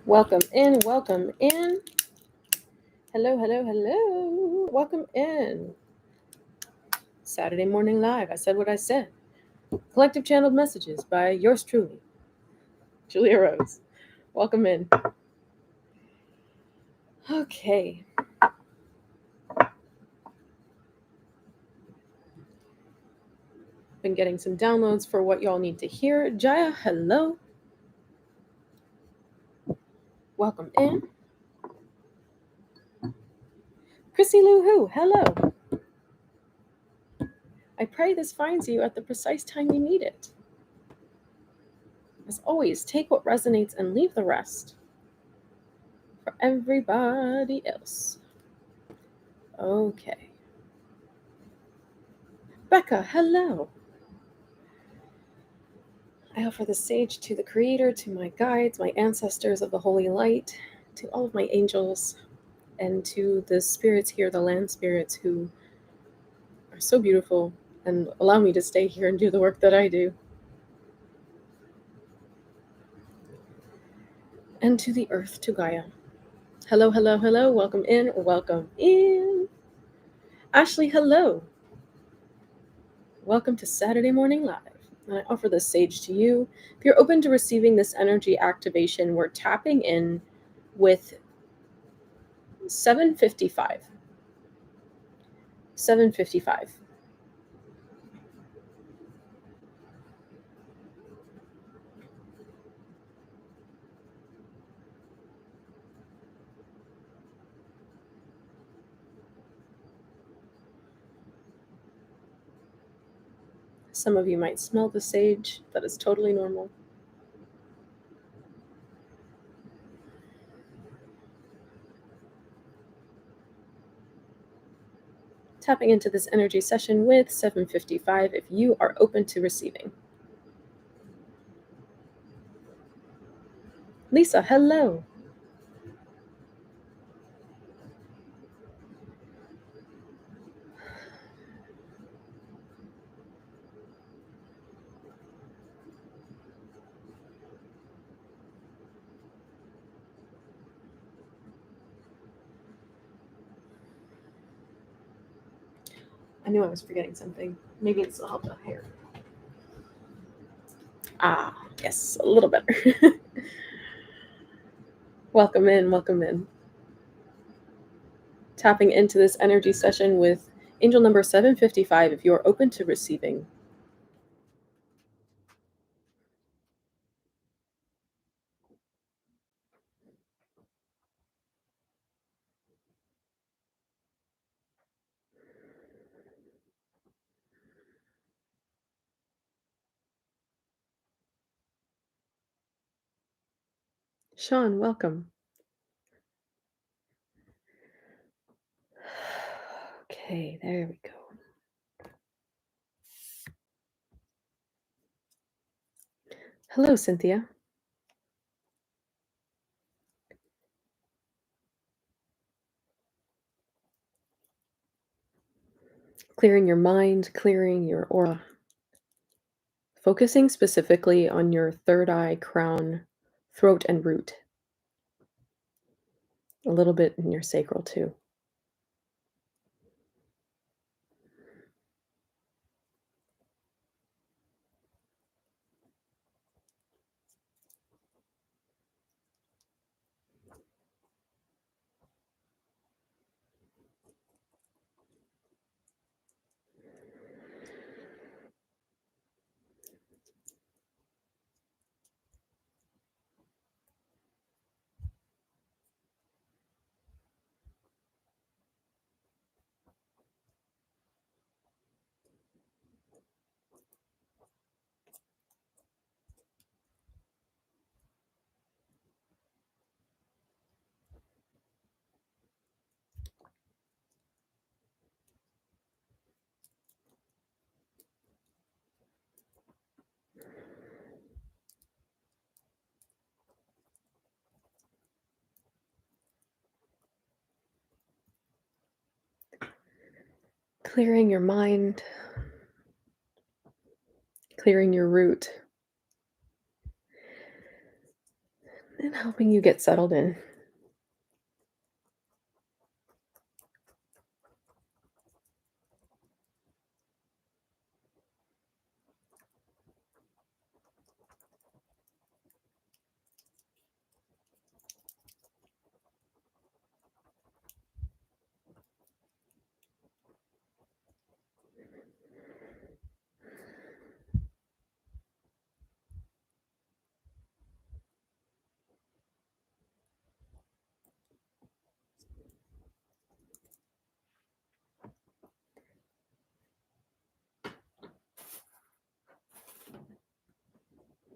Welcome in, welcome in. Hello, hello, hello. Welcome in. Saturday Morning Live. I said what I said. Collective Channeled Messages by yours truly, Julia Rose. Welcome in. Okay. Been getting some downloads for what y'all need to hear. Jaya, hello. Welcome in. Chrissy Lou Who, hello. I pray this finds you at the precise time you need it. As always, take what resonates and leave the rest for everybody else. Okay. Becca, hello. I offer the sage to the Creator, to my guides, my ancestors of the Holy Light, to all of my angels, and to the spirits here, the land spirits who are so beautiful and allow me to stay here and do the work that I do. And to the earth, to Gaia. Hello, hello, hello. Welcome in, welcome in. Ashley, hello. Welcome to Saturday Morning Live. And I offer this sage to you. If you're open to receiving this energy activation, we're tapping in with 7:55. 7:55. Some of you might smell the sage. That is totally normal. Tapping into this energy session with 7:55 if you are open to receiving. Lisa, hello. I knew I was forgetting something. Maybe this will help the hair. Ah, yes, a little better. Welcome in, welcome in. Tapping into this energy session with angel number 7:55 if you're open to receiving. Sean, welcome. Okay, there we go. Hello, Cynthia. Clearing your mind, clearing your aura. Focusing specifically on your third eye, crown, throat, and root. A little bit in your sacral too. Clearing your mind, clearing your root. and helping you get settled in.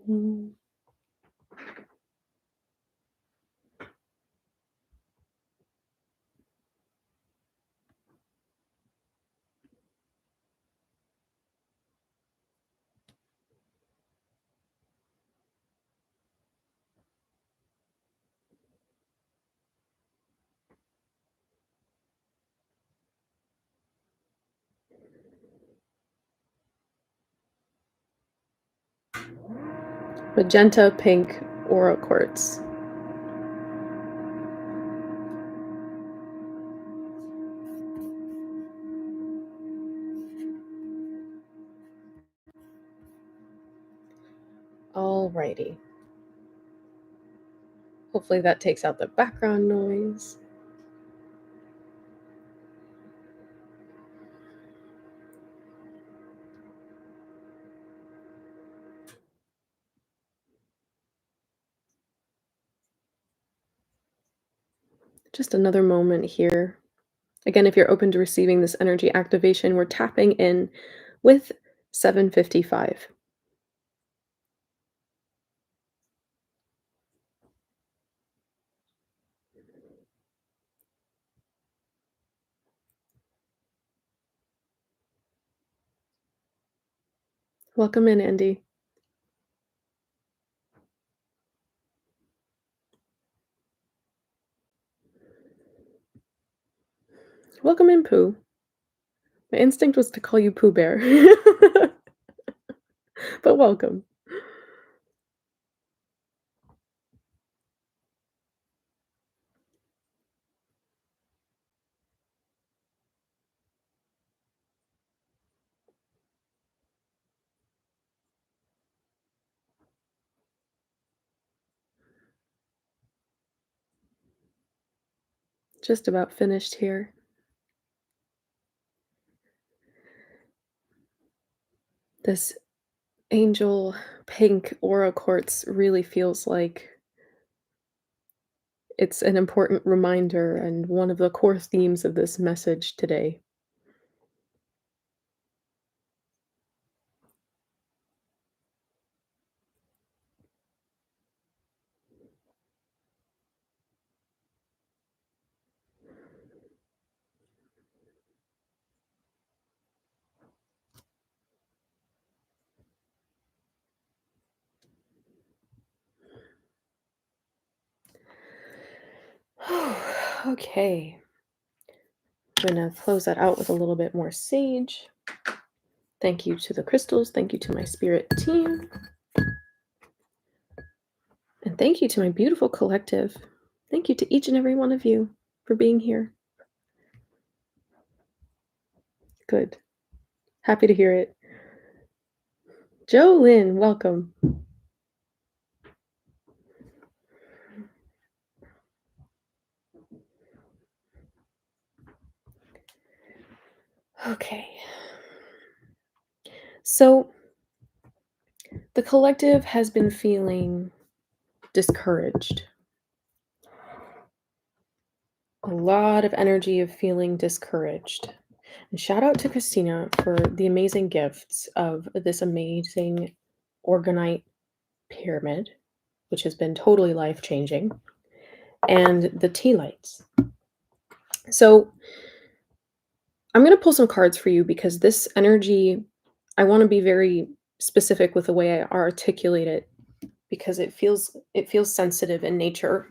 Mm. Magenta pink aura quartz. Alrighty. Hopefully that takes out the background noise. Just another moment here. Again, if you're open to receiving this energy activation, we're tapping in with 755. Welcome in, Andy. Welcome in, Pooh. My instinct was to call you Pooh Bear. But welcome. Just about finished here. This angel pink aura quartz really feels like it's an important reminder and one of the core themes of this message today. Okay. I'm going to close that out with a little bit more sage. Thank you to the crystals. Thank you to my spirit team. And thank you to my beautiful collective. Thank you to each and every one of you for being here. Good. Happy to hear it. Jo Lynn, welcome. Okay. So the collective has been feeling discouraged. A lot of energy of feeling discouraged. And shout out to Christina for the amazing gifts of this amazing organite pyramid, which has been totally life-changing, and the tea lights. So I'm going to pull some cards for you because this energy, I want to be very specific with the way I articulate it because it feels sensitive in nature.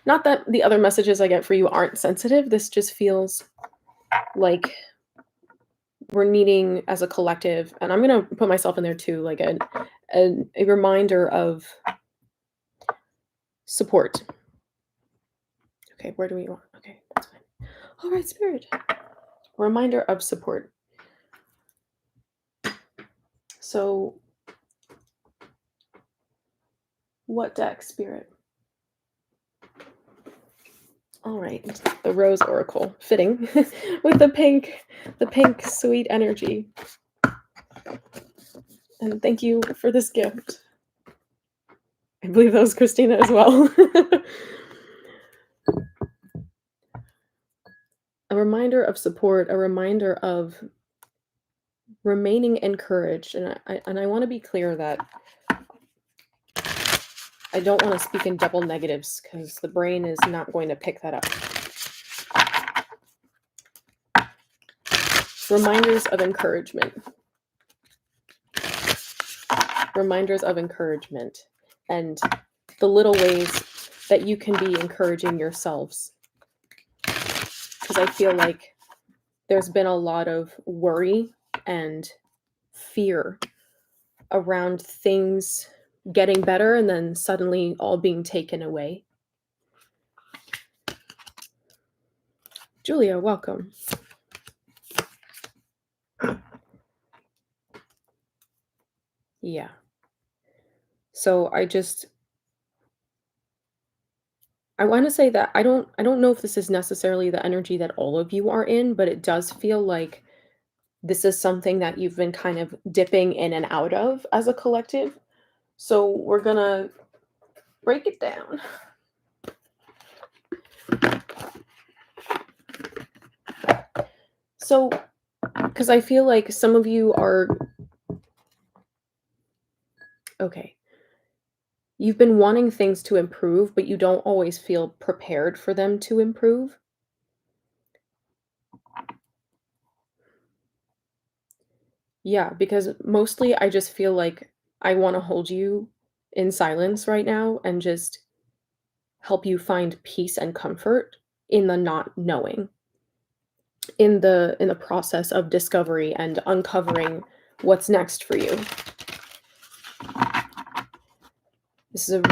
Not that the other messages I get for you aren't sensitive. This just feels like we're needing as a collective, and I'm going to put myself in there too, like a reminder of support. Okay, where do we want? Okay, that's fine. All right, Spirit. Reminder of support. So, what deck, Spirit? All right, the Rose Oracle, fitting with the pink sweet energy. And thank you for this gift. I believe that was Christina as well. A reminder of support, a reminder of remaining encouraged. And I want to be clear that I don't want to speak in double negatives because the brain is not going to pick that up. Reminders of encouragement. Reminders of encouragement and the little ways that you can be encouraging yourselves. Because I feel like there's been a lot of worry and fear around things getting better and then suddenly all being taken away. Julia, welcome. Yeah. So I want to say that I don't know if this is necessarily the energy that all of you are in, but it does feel like this is something that you've been kind of dipping in and out of as a collective. So we're going to break it down. So, because I feel like some of you are, okay, you've been wanting things to improve, but you don't always feel prepared for them to improve. Yeah, because mostly I just feel like I want to hold you in silence right now and just help you find peace and comfort in the not knowing, in the process of discovery and uncovering what's next for you. This is a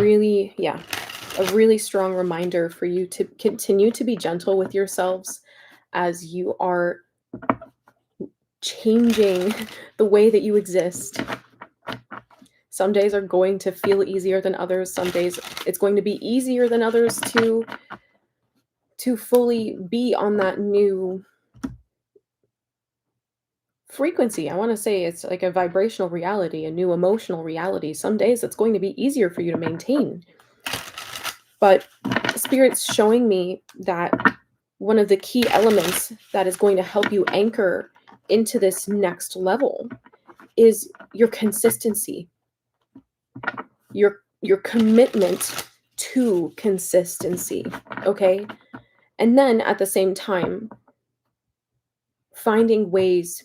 really strong reminder for you to continue to be gentle with yourselves as you are changing the way that you exist. Some days are going to feel easier than others. Some days it's going to be easier than others to fully be on that new frequency. I want to say it's like a vibrational reality, a new emotional reality. Some days it's going to be easier for you to maintain. But Spirit's showing me that one of the key elements that is going to help you anchor into this next level is your consistency, your commitment to consistency, okay? And then at the same time, finding ways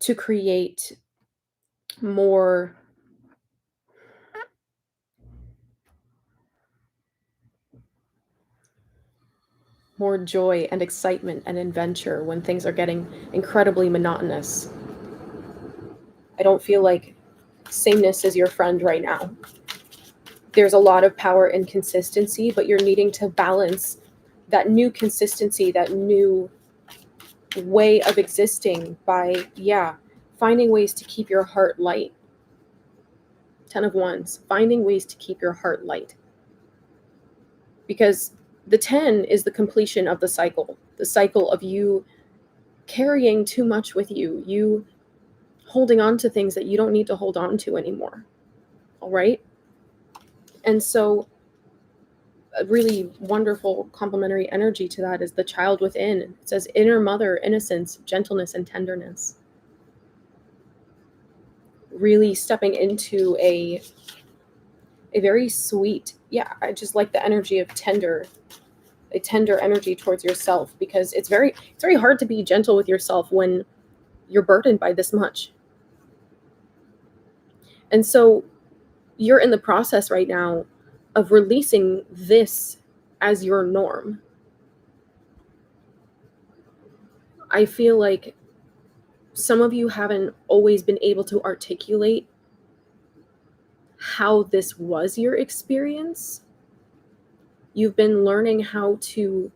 to create more joy and excitement and adventure when things are getting incredibly monotonous. I don't feel like sameness is your friend right now. There's a lot of power in consistency, but you're needing to balance that new consistency, that new way of existing by, finding ways to keep your heart light. 10 of Wands, finding ways to keep your heart light. Because the 10 is the completion of the cycle of you carrying too much with you, you holding on to things that you don't need to hold on to anymore. All right? And so a really wonderful complementary energy to that is the child within. It says inner mother, innocence, gentleness, and tenderness. Really stepping into a very sweet, I just like the energy of a tender energy towards yourself, because it's very hard to be gentle with yourself when you're burdened by this much. And so you're in the process right now of releasing this as your norm. I feel like some of you haven't always been able to articulate how this was your experience. You've been learning how to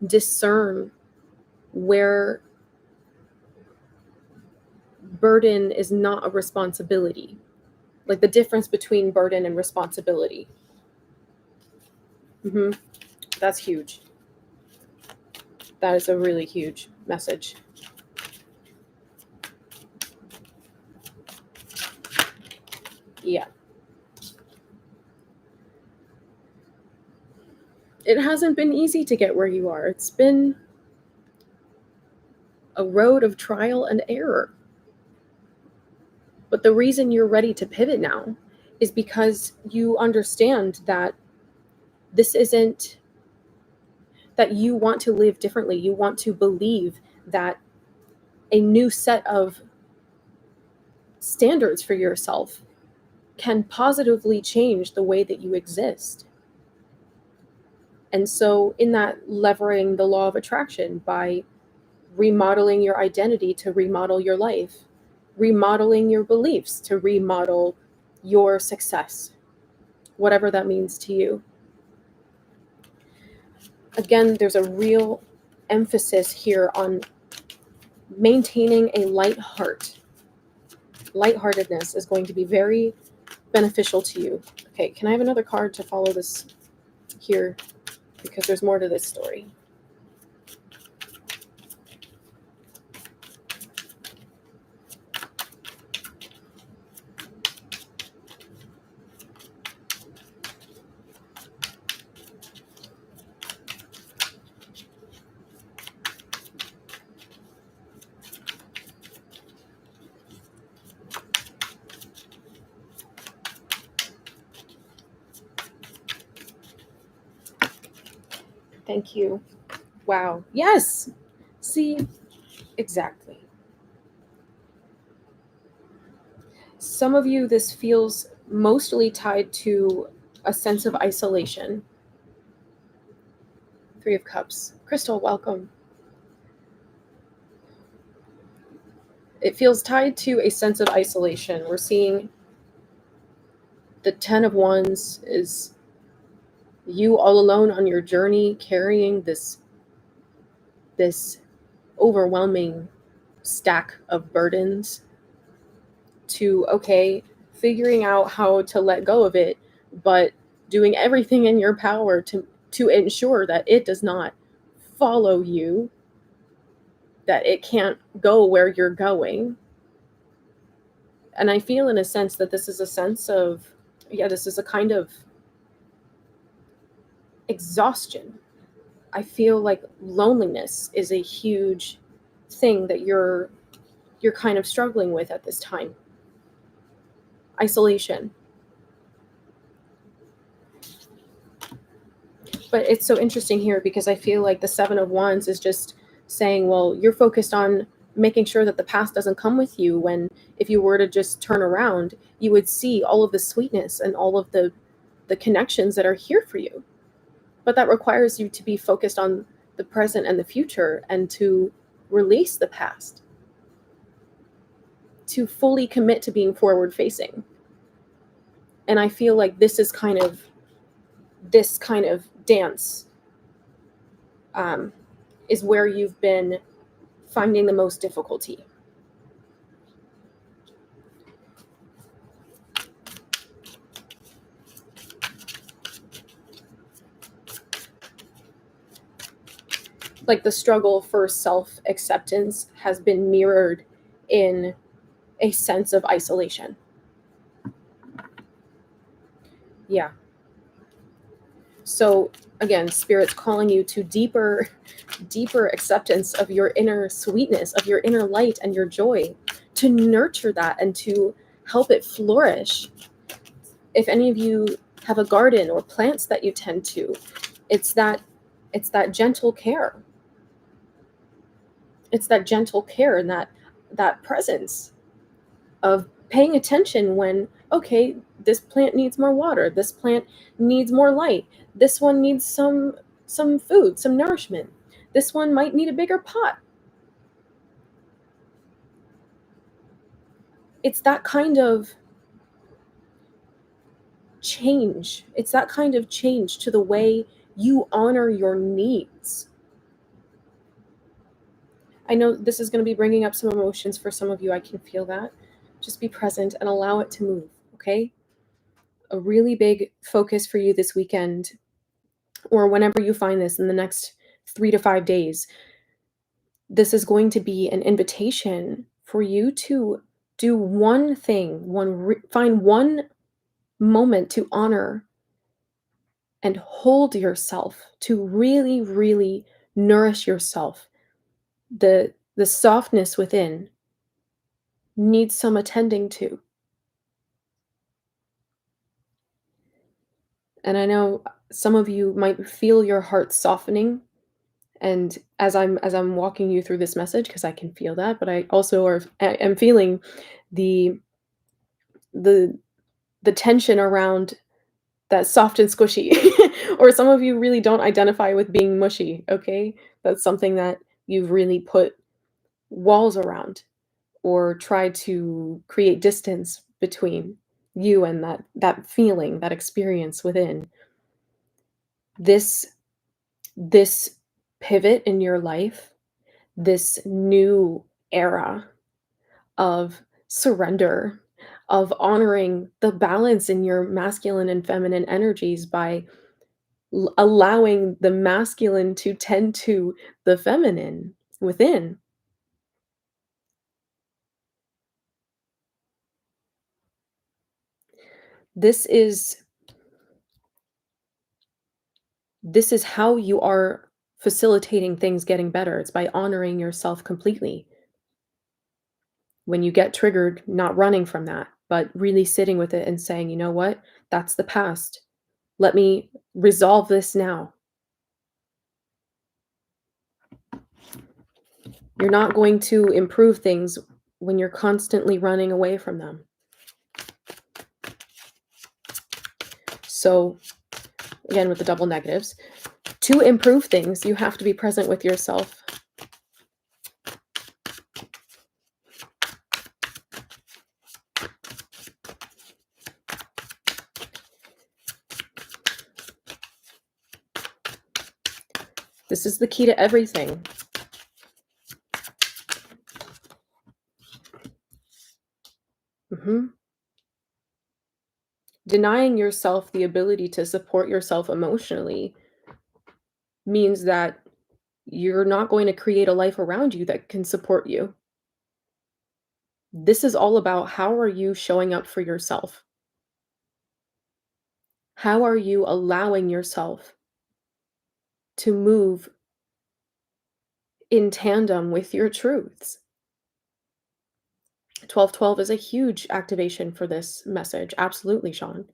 discern where burden is not a responsibility, like the difference between burden and responsibility. That's huge. That is a really huge message. Yeah. It hasn't been easy to get where you are. It's been a road of trial and error. But the reason you're ready to pivot now is because you understand that this isn't, that you want to live differently. You want to believe that a new set of standards for yourself can positively change the way that you exist. And so in that, levering the law of attraction by remodeling your identity to remodel your life, remodeling your beliefs to remodel your success, whatever that means to you. Again, there's a real emphasis here on maintaining a light heart. Lightheartedness is going to be very beneficial to you. Okay, can I have another card to follow this here? Because there's more to this story. Thank you. Wow. Yes. See, exactly. Some of you, this feels mostly tied to a sense of isolation. 3 of Cups. Crystal, welcome. It feels tied to a sense of isolation. We're seeing the 10 of Wands is you all alone on your journey, carrying this overwhelming stack of burdens to, okay, figuring out how to let go of it, but doing everything in your power to ensure that it does not follow you, that it can't go where you're going. And I feel in a sense that this is a sense of, this is a kind of exhaustion. I feel like loneliness is a huge thing that you're kind of struggling with at this time. Isolation. But it's so interesting here because I feel like the 7 of Wands is just saying, well, you're focused on making sure that the past doesn't come with you, when if you were to just turn around, you would see all of the sweetness and all of the connections that are here for you. But that requires you to be focused on the present and the future, and to release the past, to fully commit to being forward facing. And I feel like this kind of dance is where you've been finding the most difficulty. Like the struggle for self-acceptance has been mirrored in a sense of isolation. Yeah. So again, Spirit's calling you to deeper acceptance of your inner sweetness, of your inner light and your joy, to nurture that and to help it flourish. If any of you have a garden or plants that you tend to, it's that gentle care. It's that gentle care and that presence of paying attention when, okay, this plant needs more water, this plant needs more light, this one needs some food, some nourishment, this one might need a bigger pot. It's that kind of change. It's that kind of change to the way you honor your needs. I know this is going to be bringing up some emotions for some of you. I can feel that. Just be present and allow it to move, okay? A really big focus for you this weekend, or whenever you find this in the next 3 to 5 days, this is going to be an invitation for you to do one thing, find one moment to honor and hold yourself, to really, really nourish yourself. The softness within needs some attending to. And I know some of you might feel your heart softening, and as I'm walking you through this message, because I can feel that, but I also am feeling the the the tension around that soft and squishy. Or some of you really don't identify with being mushy, okay? That's something that you've really put walls around or try to create distance between you and that feeling, that experience within. This pivot in your life, this new era of surrender, of honoring the balance in your masculine and feminine energies by allowing the masculine to tend to the feminine within. This is this is how you are facilitating things getting better. It's by honoring yourself completely. When you get triggered, not running from that, but really sitting with it and saying, "You know what? That's the past. Let me resolve this now." You're not going to improve things when you're constantly running away from them. So, again, with the double negatives, to improve things, you have to be present with yourself. This is the key to everything. Denying yourself the ability to support yourself emotionally means that you're not going to create a life around you that can support you. This is all about, how are you showing up for yourself? How are you allowing yourself to move in tandem with your truths? 1212 is a huge activation for this message. Absolutely, Sean.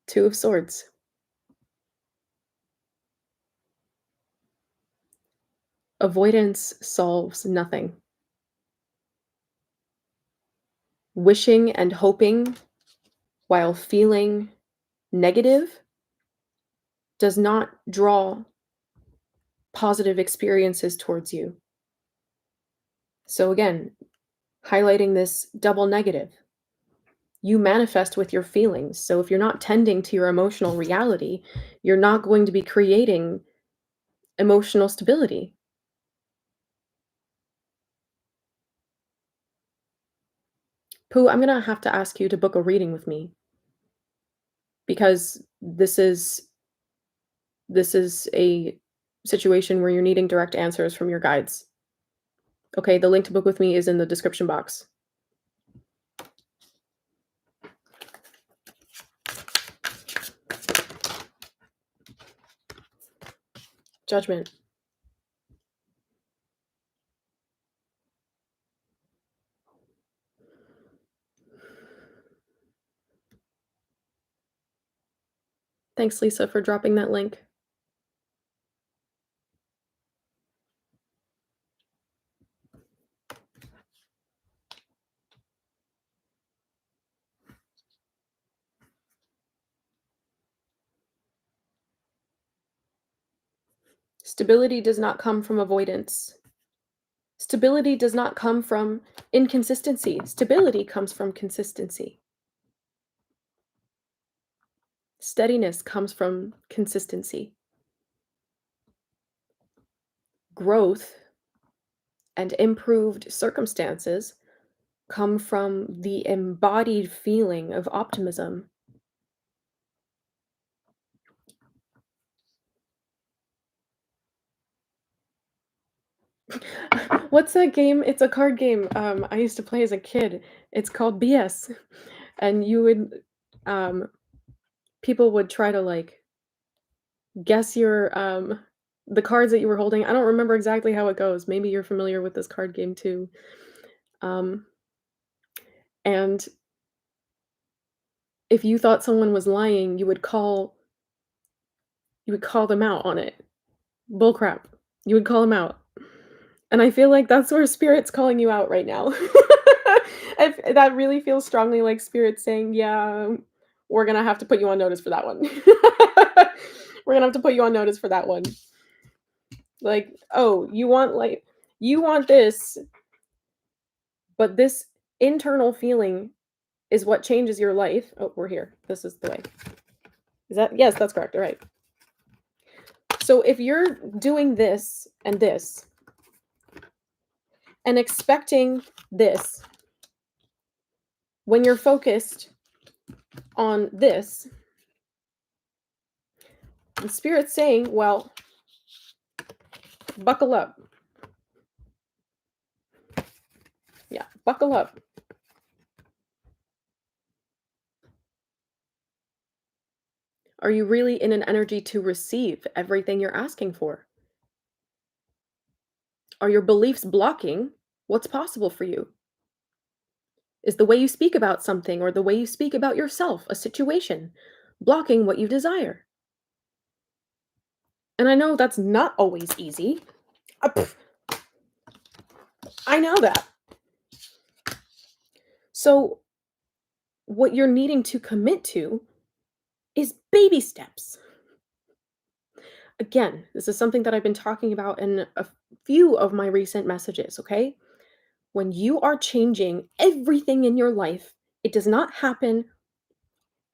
Two of Swords. Avoidance solves nothing. Wishing and hoping while feeling negative does not draw positive experiences towards you. So again, highlighting this double negative. You manifest with your feelings. So if you're not tending to your emotional reality, you're not going to be creating emotional stability. Pooh, I'm going to have to ask you to book a reading with me, because this is a situation where you're needing direct answers from your guides. Okay, the link to book with me is in the description box. Judgment. Thanks, Lisa, for dropping that link. Stability does not come from avoidance. Stability does not come from inconsistency. Stability comes from consistency. Steadiness comes from consistency. Growth and improved circumstances come from the embodied feeling of optimism. What's that game? It's a card game I used to play as a kid. It's called BS. And you would people would try to like guess your the cards that you were holding. I don't remember exactly how it goes. Maybe you're familiar with this card game too. Um and if you thought someone was lying, you would call them out on it. Bullcrap. You would call them out. And I feel like that's where Spirit's calling you out right now. That really feels strongly like Spirit saying, "Yeah, we're gonna have to put you on notice for that one. We're gonna have to put you on notice for that one." Like, "Oh, you want this, but this internal feeling is what changes your life." Oh, we're here. This is the way. Is that yes, that's correct. All right. So if you're doing this and this and expecting this when you're focused on this, the Spirit's saying, well, buckle up. Yeah, buckle up. Are you really in an energy to receive everything you're asking for? Are your beliefs blocking what's possible for you? Is the way you speak about something or the way you speak about yourself, a situation, blocking what you desire? And I know that's not always easy. Pff, I know that. So, what you're needing to commit to is baby steps. Again, this is something that I've been talking about in a few of my recent messages, okay? When you are changing everything in your life, it does not happen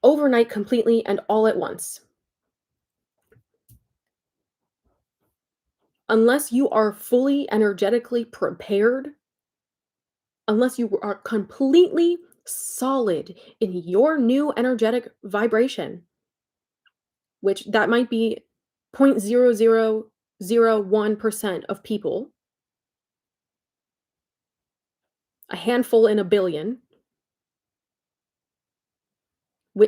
overnight completely and all at once. Unless you are fully energetically prepared, unless you are completely solid in your new energetic vibration, which that might be 0.0001% of people, a handful in a billion.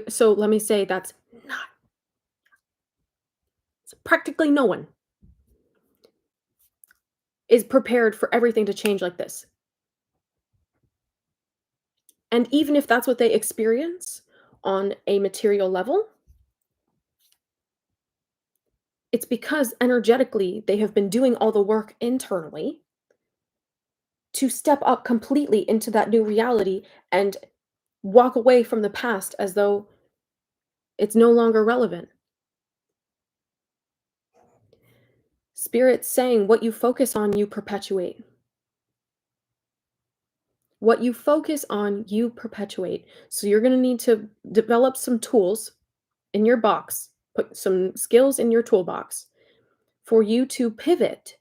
So let me say that's not, it's practically no one is prepared for everything to change like this. And even if that's what they experience on a material level, it's because energetically they have been doing all the work internally to step up completely into that new reality and walk away from the past as though it's no longer relevant. Spirit's saying what you focus on, you perpetuate. What you focus on, you perpetuate. So you're going to need to develop some tools in your box, put some skills in your toolbox for you to pivot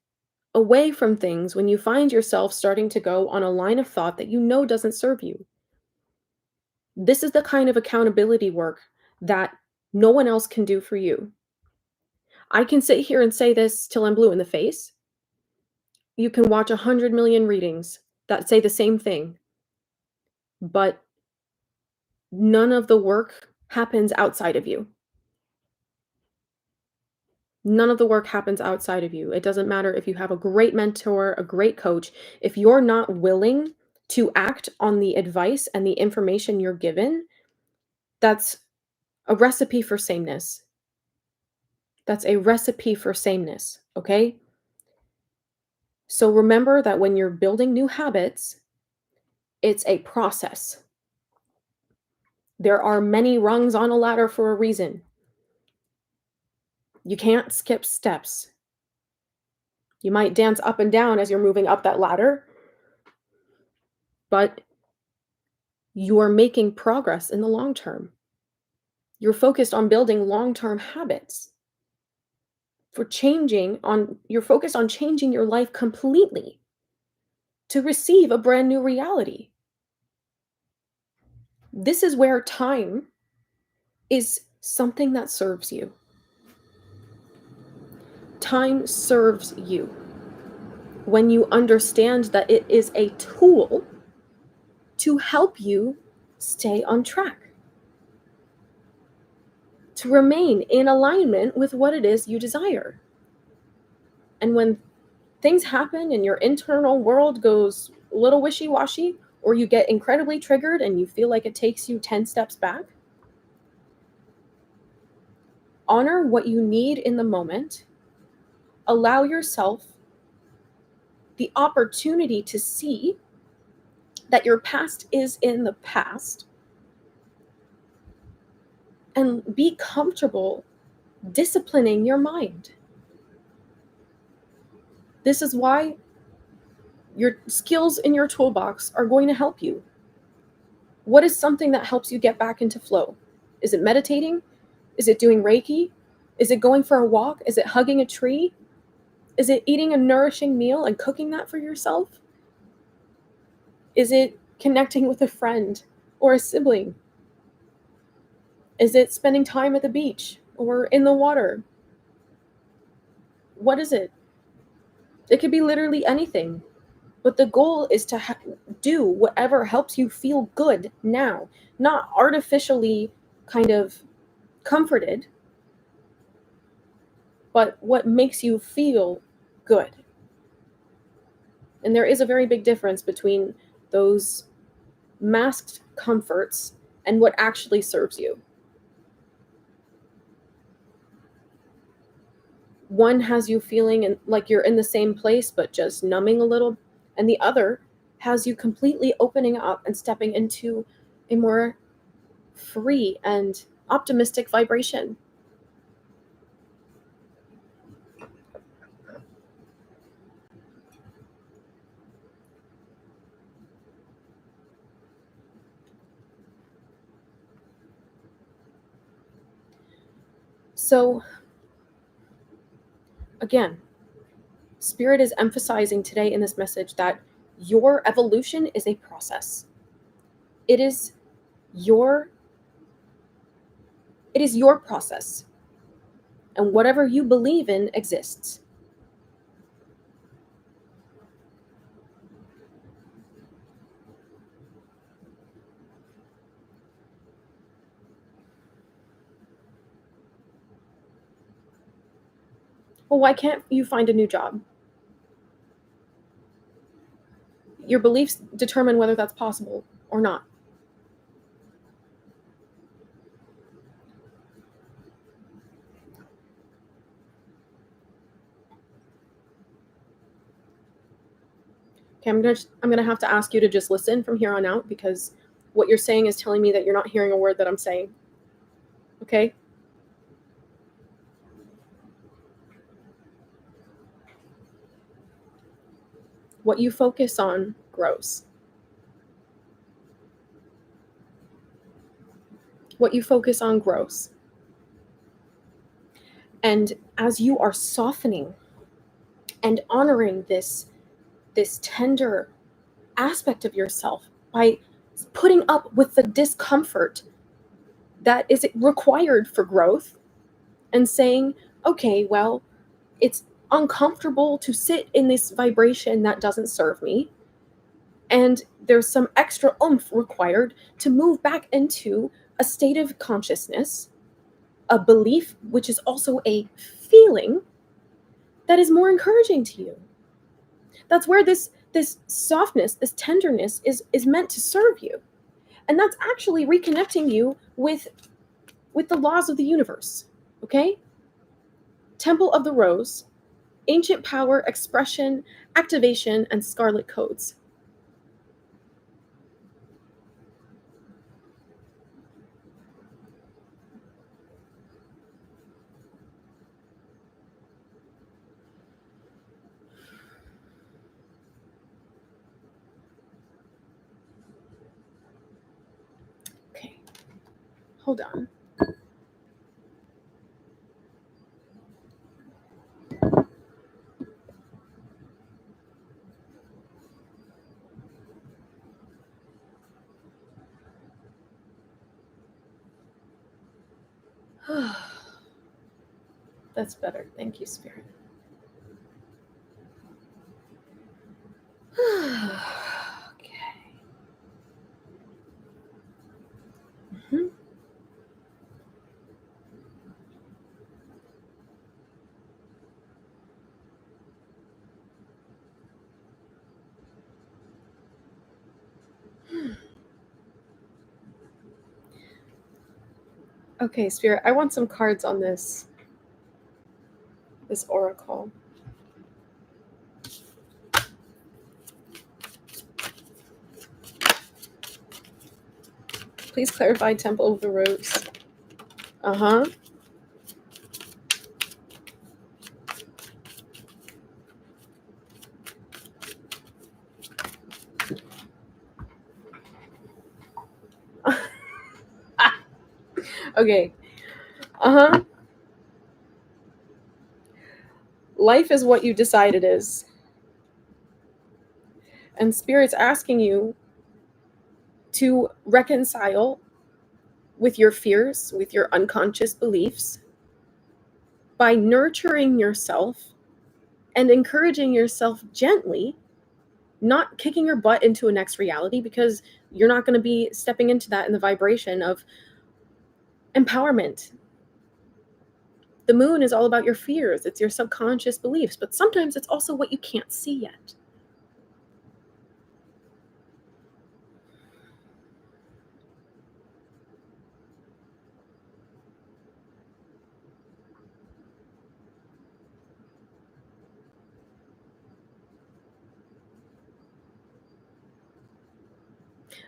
away from things when you find yourself starting to go on a line of thought that you know doesn't serve you. This is the kind of accountability work that no one else can do for you. I can sit here and say this till I'm blue in the face. You can watch 100 million readings that say the same thing, but none of the work happens outside of you. None of the work happens outside of you. It doesn't matter if you have a great mentor, a great coach. If you're not willing to act on the advice and the information you're given, that's a recipe for sameness. That's a recipe for sameness, okay? So remember that when you're building new habits, it's a process. There are many rungs on a ladder for a reason. You can't skip steps. You might dance up and down as you're moving up that ladder, but you are making progress in the long term. You're focused on building long-term habits. You're focused on changing your life completely to receive a brand new reality. This is where time is something that serves you. Time serves you when you understand that it is a tool to help you stay on track, to remain in alignment with what it is you desire. And when things happen and your internal world goes a little wishy-washy, or you get incredibly triggered and you feel like it takes you 10 steps back, honor what you need in the moment. Allow yourself the opportunity to see that your past is in the past, and be comfortable disciplining your mind. This is why your skills in your toolbox are going to help you. What is something that helps you get back into flow? Is it meditating? Is it doing Reiki? Is it going for a walk? Is it hugging a tree? Is it eating a nourishing meal and cooking that for yourself? Is it connecting with a friend or a sibling? Is it spending time at the beach or in the water? What is it? It could be literally anything. But the goal is to do whatever helps you feel good now, not artificially kind of comforted, but what makes you feel good. And there is a very big difference between those masked comforts and what actually serves you. One has you feeling like you're in the same place, but just numbing a little, and the other has you completely opening up and stepping into a more free and optimistic vibration. So, again, Spirit is emphasizing today in this message that your evolution is a process. It is your process. And whatever you believe in exists. Well, why can't you find a new job? Your beliefs determine whether that's possible or not. Okay, I'm gonna have to ask you to just listen from here on out, because what you're saying is telling me that you're not hearing a word that I'm saying. Okay? What you focus on grows. What you focus on grows. And as you are softening and honoring this tender aspect of yourself by putting up with the discomfort that is required for growth, and saying, okay, well, it's uncomfortable to sit in this vibration that doesn't serve me, and there's some extra oomph required to move back into a state of consciousness, a belief, which is also a feeling that is more encouraging to you. That's where this softness, this tenderness is meant to serve you. And that's actually reconnecting you with the laws of the universe. Okay? Temple of the Rose, ancient power, expression, activation, and scarlet codes. Hold on. That's better. Thank you, Spirit. Okay. Mhm. Okay, Spirit, I want some cards on this oracle. Please clarify Temple of the Rose. Uh-huh. Okay. Uh-huh. Life is what you decide it is. And Spirit's asking you to reconcile with your fears, with your unconscious beliefs, by nurturing yourself and encouraging yourself gently, not kicking your butt into a next reality, because you're not going to be stepping into that in the vibration of empowerment. The moon is all about your fears. It's your subconscious beliefs, but sometimes it's also what you can't see yet.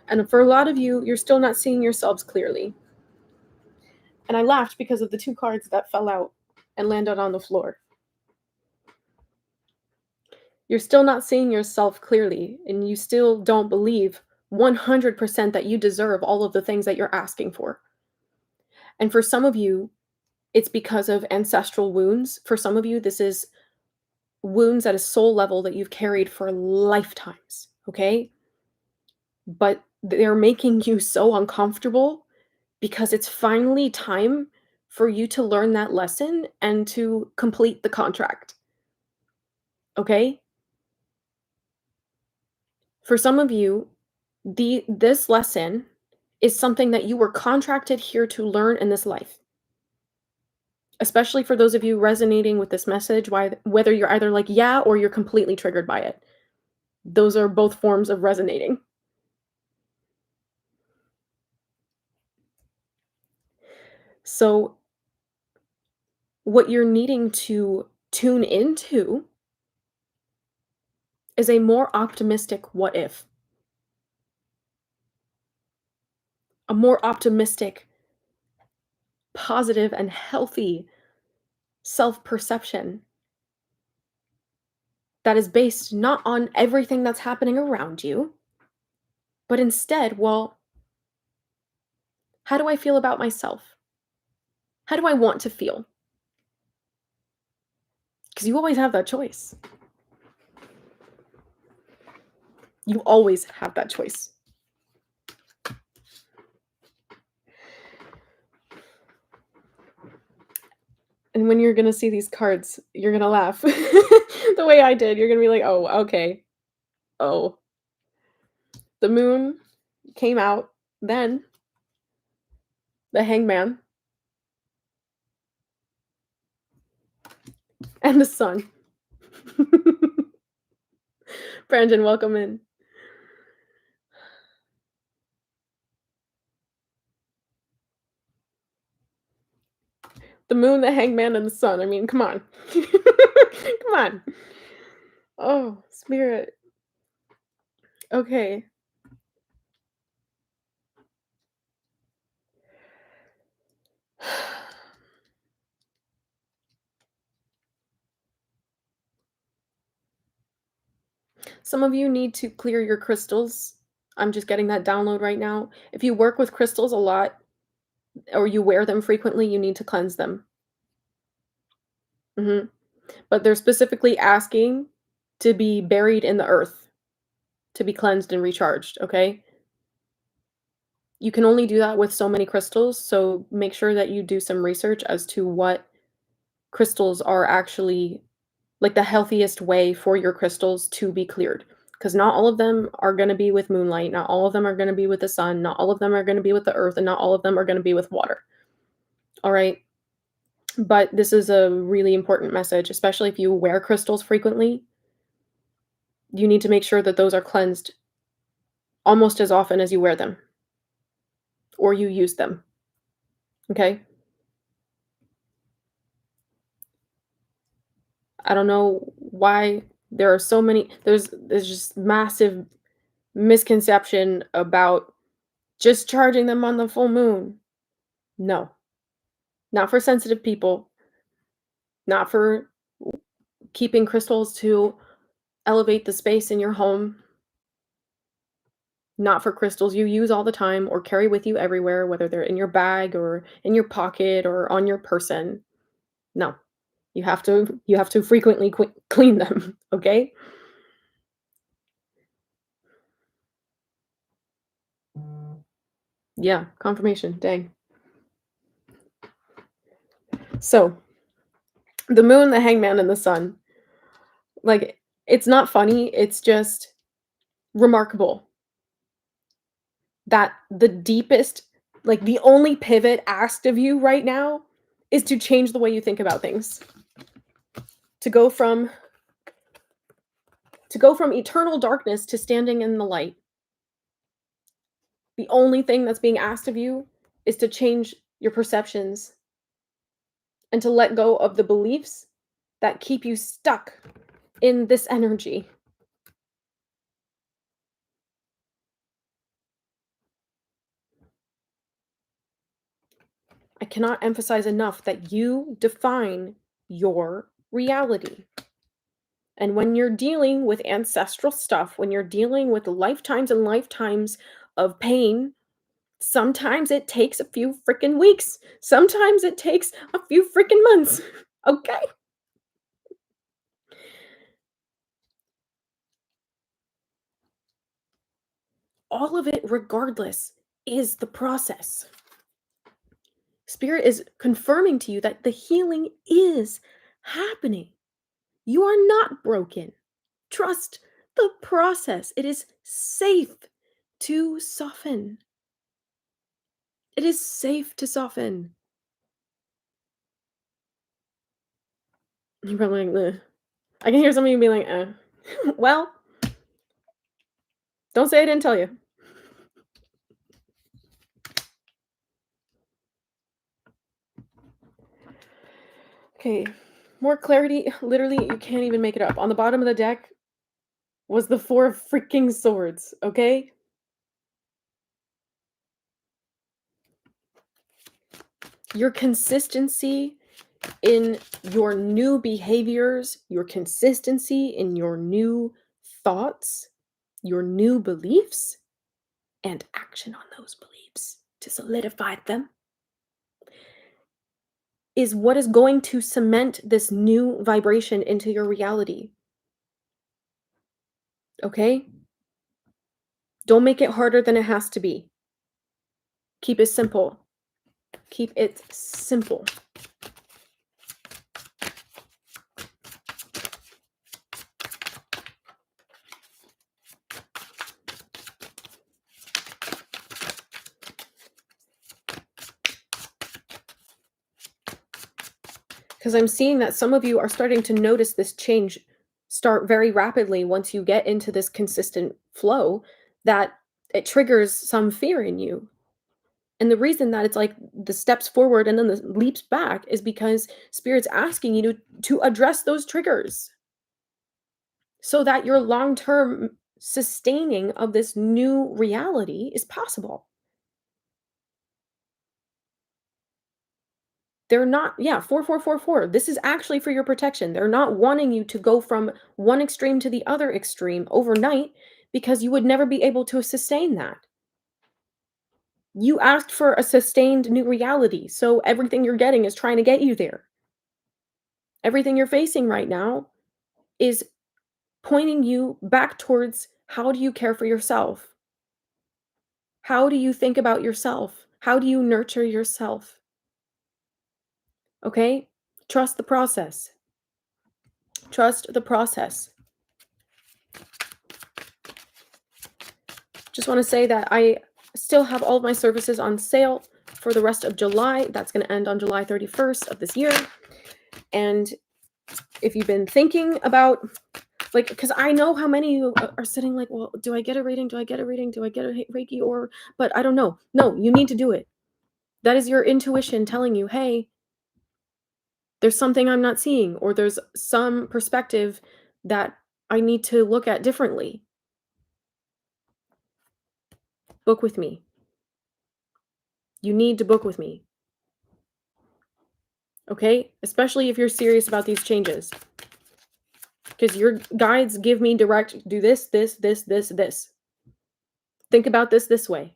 And for a lot of you, you're still not seeing yourselves clearly. And I laughed because of the two cards that fell out and landed on the floor. You're still not seeing yourself clearly, and you still don't believe 100% that you deserve all of the things that you're asking for. And for some of you, it's because of ancestral wounds. For some of you, this is wounds at a soul level that you've carried for lifetimes, okay? But they're making you so uncomfortable because it's finally time for you to learn that lesson and to complete the contract. Okay? For some of you, this lesson is something that you were contracted here to learn in this life. Especially for those of you resonating with this message, whether you're either like, yeah, or you're completely triggered by it. Those are both forms of resonating. So, what you're needing to tune into is a more optimistic what if, a more optimistic, positive, and healthy self perception that is based not on everything that's happening around you, but instead, well, how do I feel about myself? How do I want to feel? Because you always have that choice. You always have that choice. And when you're going to see these cards, you're going to laugh. The way I did. You're going to be like, oh, okay. Oh. The moon came out, then the hangman, and the sun. Brandon, welcome in. The moon, the hangman, and the sun. I mean, come on. Come on. Oh, Spirit. Okay. Some of you need to clear your crystals. I'm just getting that download right now. If you work with crystals a lot, or you wear them frequently, you need to cleanse them. Mhm. But they're specifically asking to be buried in the earth, to be cleansed and recharged, okay? You can only do that with so many crystals, so make sure that you do some research as to what crystals are actually like the healthiest way for your crystals to be cleared. Because not all of them are going to be with moonlight, not all of them are going to be with the sun, not all of them are going to be with the earth, and not all of them are going to be with water. All right. But this is a really important message, especially if you wear crystals frequently. You need to make sure that those are cleansed almost as often as you wear them or you use them. Okay? I don't know why there are so many there's just massive misconception about just charging them on the full moon. No. Not for sensitive people, not for keeping crystals to elevate the space in your home, not for crystals you use all the time or carry with you everywhere, whether they're in your bag or in your pocket or on your person. No. You have to frequently clean them, okay? Yeah, confirmation. Dang. So, the moon, the hangman, and the sun. Like, it's not funny, it's just remarkable that the deepest, like, the only pivot asked of you right now is to change the way you think about things. To go from eternal darkness to standing in the light. The only thing that's being asked of you is to change your perceptions and to let go of the beliefs that keep you stuck in this energy. I cannot emphasize enough that you define your reality. And when you're dealing with ancestral stuff, when you're dealing with lifetimes and lifetimes of pain, sometimes it takes a few freaking weeks. Sometimes it takes a few freaking months. Okay? All of it, regardless, is the process. Spirit is confirming to you that the healing is happening. You are not broken. Trust the process. It is safe to soften. It is safe to soften. You're probably like, ugh. I can hear some of you being like, well, don't say I didn't tell you. Okay, more clarity. Literally, you can't even make it up. On the bottom of the deck was the 4 freaking swords, okay? Your consistency in your new behaviors, your consistency in your new thoughts, your new beliefs, and action on those beliefs to solidify them is what is going to cement this new vibration into your reality. Okay? Don't make it harder than it has to be. Keep it simple. Keep it simple. Because I'm seeing that some of you are starting to notice this change start very rapidly once you get into this consistent flow, that it triggers some fear in you. And the reason that it's like the steps forward and then the leaps back is because Spirit's asking you to address those triggers so that your long-term sustaining of this new reality is possible. They're not, yeah, 4444. This is actually for your protection. They're not wanting you to go from one extreme to the other extreme overnight because you would never be able to sustain that. You asked for a sustained new reality, so everything you're getting is trying to get you there. Everything you're facing right now is pointing you back towards how do you care for yourself? How do you think about yourself? How do you nurture yourself? Okay? Trust the process. Trust the process. Just want to say that I still have all of my services on sale for the rest of July. That's going to end on July 31st of this year. And if you've been thinking about, like, because I know how many of you are sitting like, well, do I get a reading? Do I get a reading? Do I get a Reiki? But I don't know. No, you need to do it. That is your intuition telling you, hey, there's something I'm not seeing, or there's some perspective that I need to look at differently. Book with me. You need to book with me. Okay? Especially if you're serious about these changes. Because your guides give me direct, do this, this, this, this, this. Think about this way.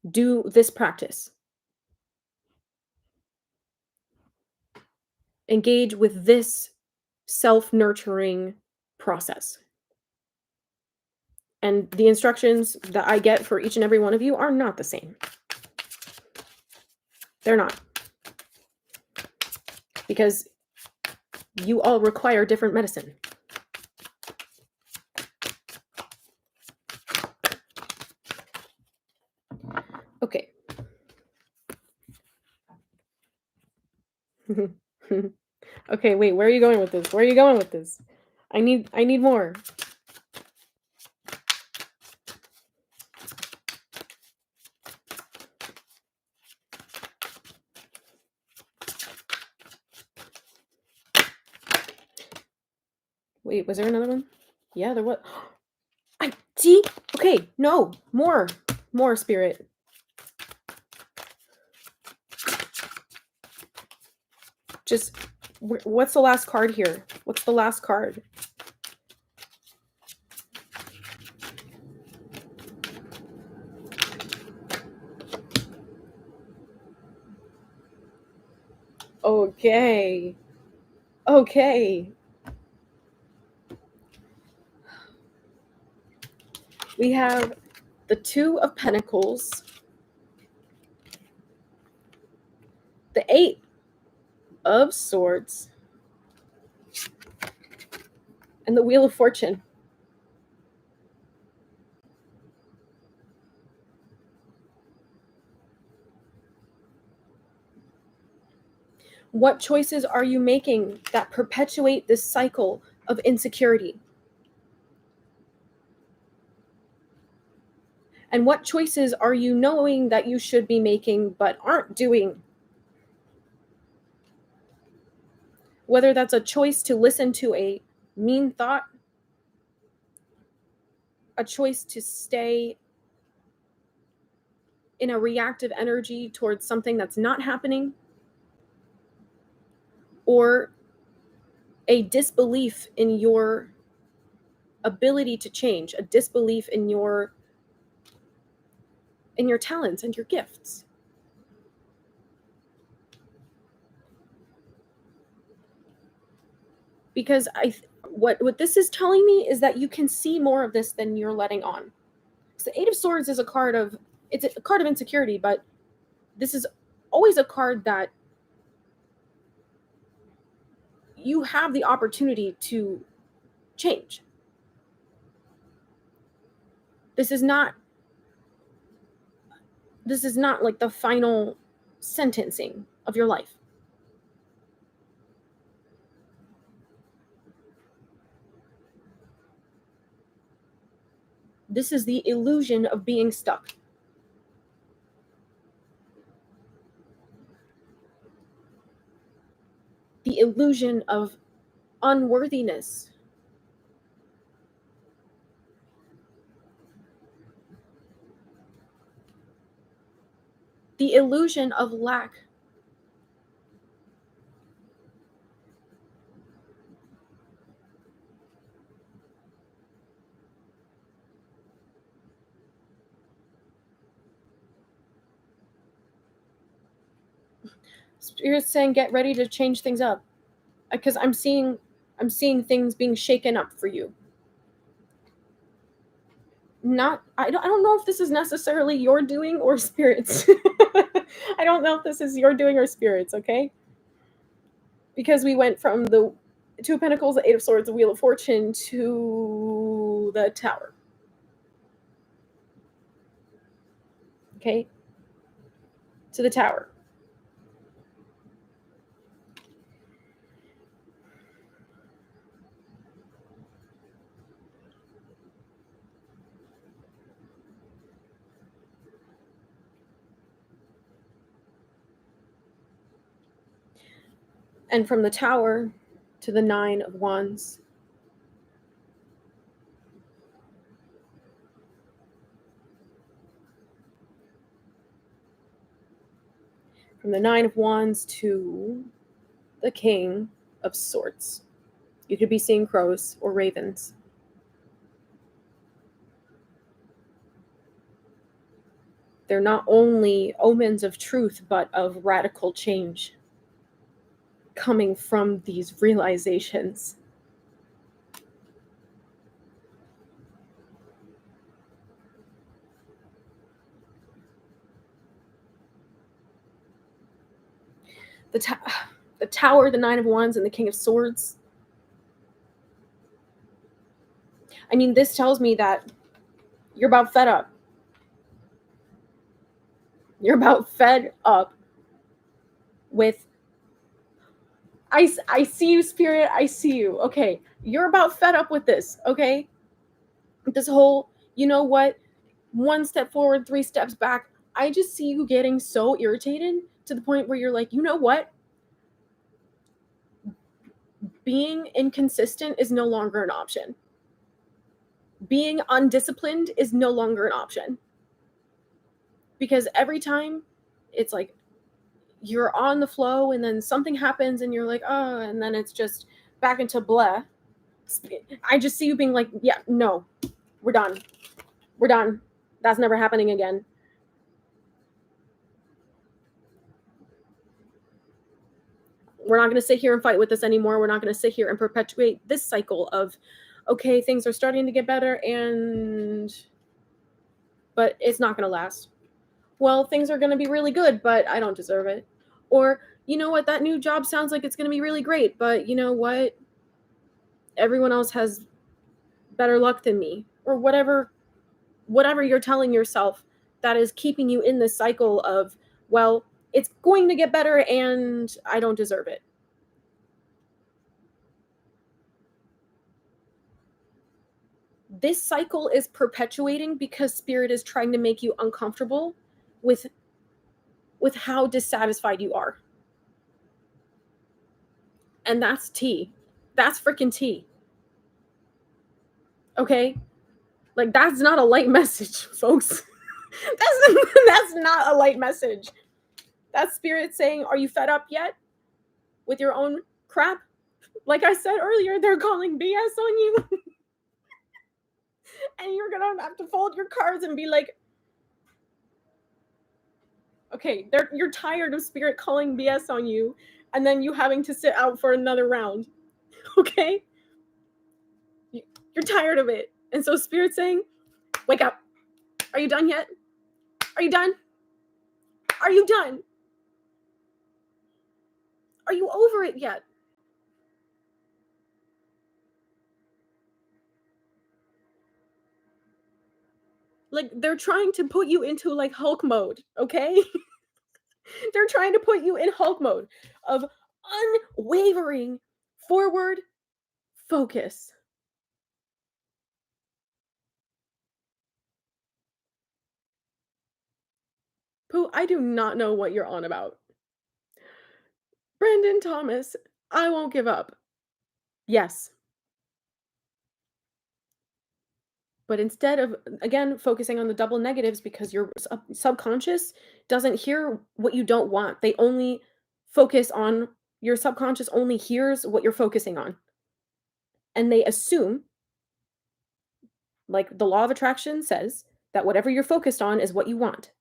Do this practice. Engage with this self-nurturing process. And the instructions that I get for each and every one of you are not the same. They're not. Because you all require different medicine. Okay. Okay, wait, where are you going with this? Where are you going with this? I need more. Wait, was there another one? Yeah, there was. I see. Okay, no, more spirit. Just, what's the last card here? What's the last card? Okay. Okay. We have the Two of Pentacles, the Eight of Swords, and the Wheel of Fortune. What choices are you making that perpetuate this cycle of insecurity? And what choices are you knowing that you should be making but aren't doing? Whether that's a choice to listen to a mean thought, a choice to stay in a reactive energy towards something that's not happening, or a disbelief in your ability to change, a disbelief in your talents and your gifts. Because what this is telling me is that you can see more of this than you're letting on. So the Eight of Swords is a card of insecurity, but this is always a card that you have the opportunity to change. This is not like the final sentencing of your life. This is the illusion of being stuck. The illusion of unworthiness. The illusion of lack. Spirit's saying get ready to change things up, because I'm seeing things being shaken up for you. I don't know if this is necessarily your doing or Spirit's. I don't know if this is your doing or Spirit's, okay? Because we went from the Two of Pentacles, the Eight of Swords, the Wheel of Fortune, to the Tower. Okay? To the Tower. And from the Tower to the Nine of Wands. From the Nine of Wands to the King of Swords. You could be seeing crows or ravens. They're not only omens of truth, but of radical change coming from these realizations. The Tower, the Nine of Wands, and the King of Swords. I mean, this tells me that you're about fed up. You're about fed up with, I see you, Spirit, I see you. Okay, you're about fed up with this, okay? This whole, you know what, one step forward, three steps back. I just see you getting so irritated to the point where you're like, you know what? Being inconsistent is no longer an option. Being undisciplined is no longer an option. Because every time it's like you're on the flow and then something happens and you're like, oh, and then it's just back into blah. I just see you being like, yeah, no, we're done. We're done. That's never happening again. We're not going to sit here and fight with this anymore. We're not going to sit here and perpetuate this cycle of, okay, things are starting to get better, but it's not going to last. Well, things are going to be really good, but I don't deserve it. Or, you know what, that new job sounds like it's going to be really great, but you know what? Everyone else has better luck than me. Or whatever you're telling yourself that is keeping you in this cycle of, well, it's going to get better and I don't deserve it. This cycle is perpetuating because Spirit is trying to make you uncomfortable with how dissatisfied you are. And that's tea. That's freaking tea. Okay? Like, that's not a light message, folks. That's not a light message. That's Spirit saying, are you fed up yet with your own crap? Like I said earlier, they're calling BS on you. And you're gonna have to fold your cards and be like, okay, you're tired of Spirit calling BS on you, and then you having to sit out for another round. Okay? You're tired of it. And so Spirit's saying, wake up. Are you done yet? Are you done? Are you done? Are you over it yet? Like, they're trying to put you into like Hulk mode, okay? They're trying to put you in Hulk mode of unwavering forward focus. Pooh, I do not know what you're on about. Brandon Thomas, I won't give up. Yes. But instead of, again, focusing on the double negatives, because your subconscious doesn't hear what you don't want. They only focus on, your subconscious only hears what you're focusing on. And they assume, like the law of attraction says, that whatever you're focused on is what you want.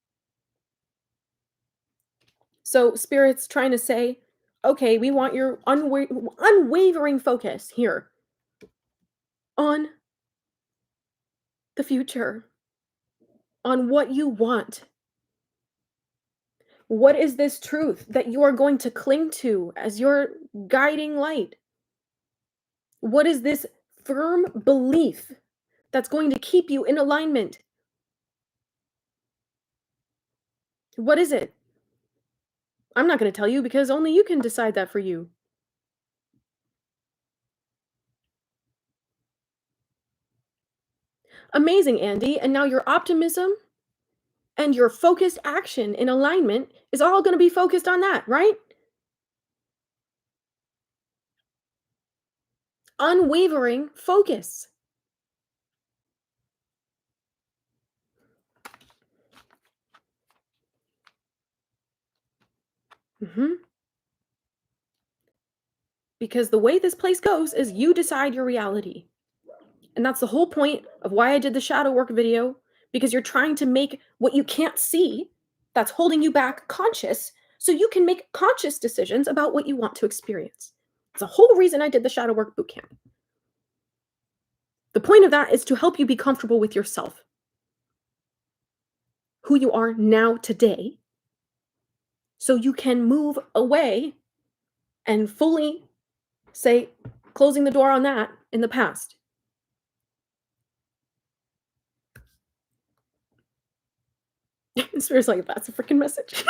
So Spirit's trying to say, okay, we want your unwavering focus here on the future, on what you want. What is this truth that you are going to cling to as your guiding light? What is this firm belief that's going to keep you in alignment? What is it? I'm not going to tell you because only you can decide that for you. Amazing, Andy. And now your optimism and your focused action in alignment is all going to be focused on that, right? Unwavering focus. Because the way this place goes is you decide your reality. And that's the whole point of why I did the shadow work video, because you're trying to make what you can't see that's holding you back conscious so you can make conscious decisions about what you want to experience. It's the whole reason I did the shadow work bootcamp. The point of that is to help you be comfortable with yourself, who you are now today, so you can move away and fully say, closing the door on that in the past. Spirit's like, that's a freaking message.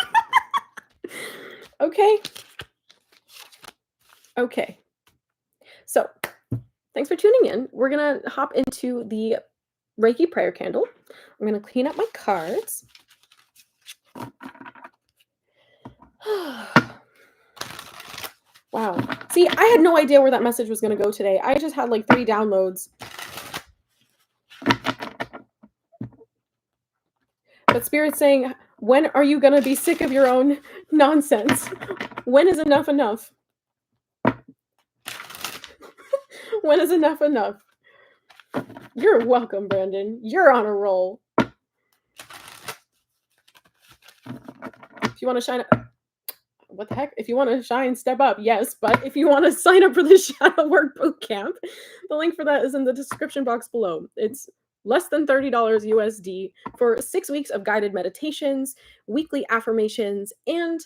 Okay. Okay. So, thanks for tuning in. We're going to hop into the Reiki prayer candle. I'm going to clean up my cards. Wow. See, I had no idea where that message was going to go today. I just had like 3 downloads. But Spirit's saying, when are you going to be sick of your own nonsense? When is enough enough? When is enough enough? You're welcome, Brandon. You're on a roll. If you want to shine up, what the heck? If you want to shine, step up, yes. But if you want to sign up for the Shadow Work Bootcamp, the link for that is in the description box below. It's less than $30 USD for 6 weeks of guided meditations, weekly affirmations, and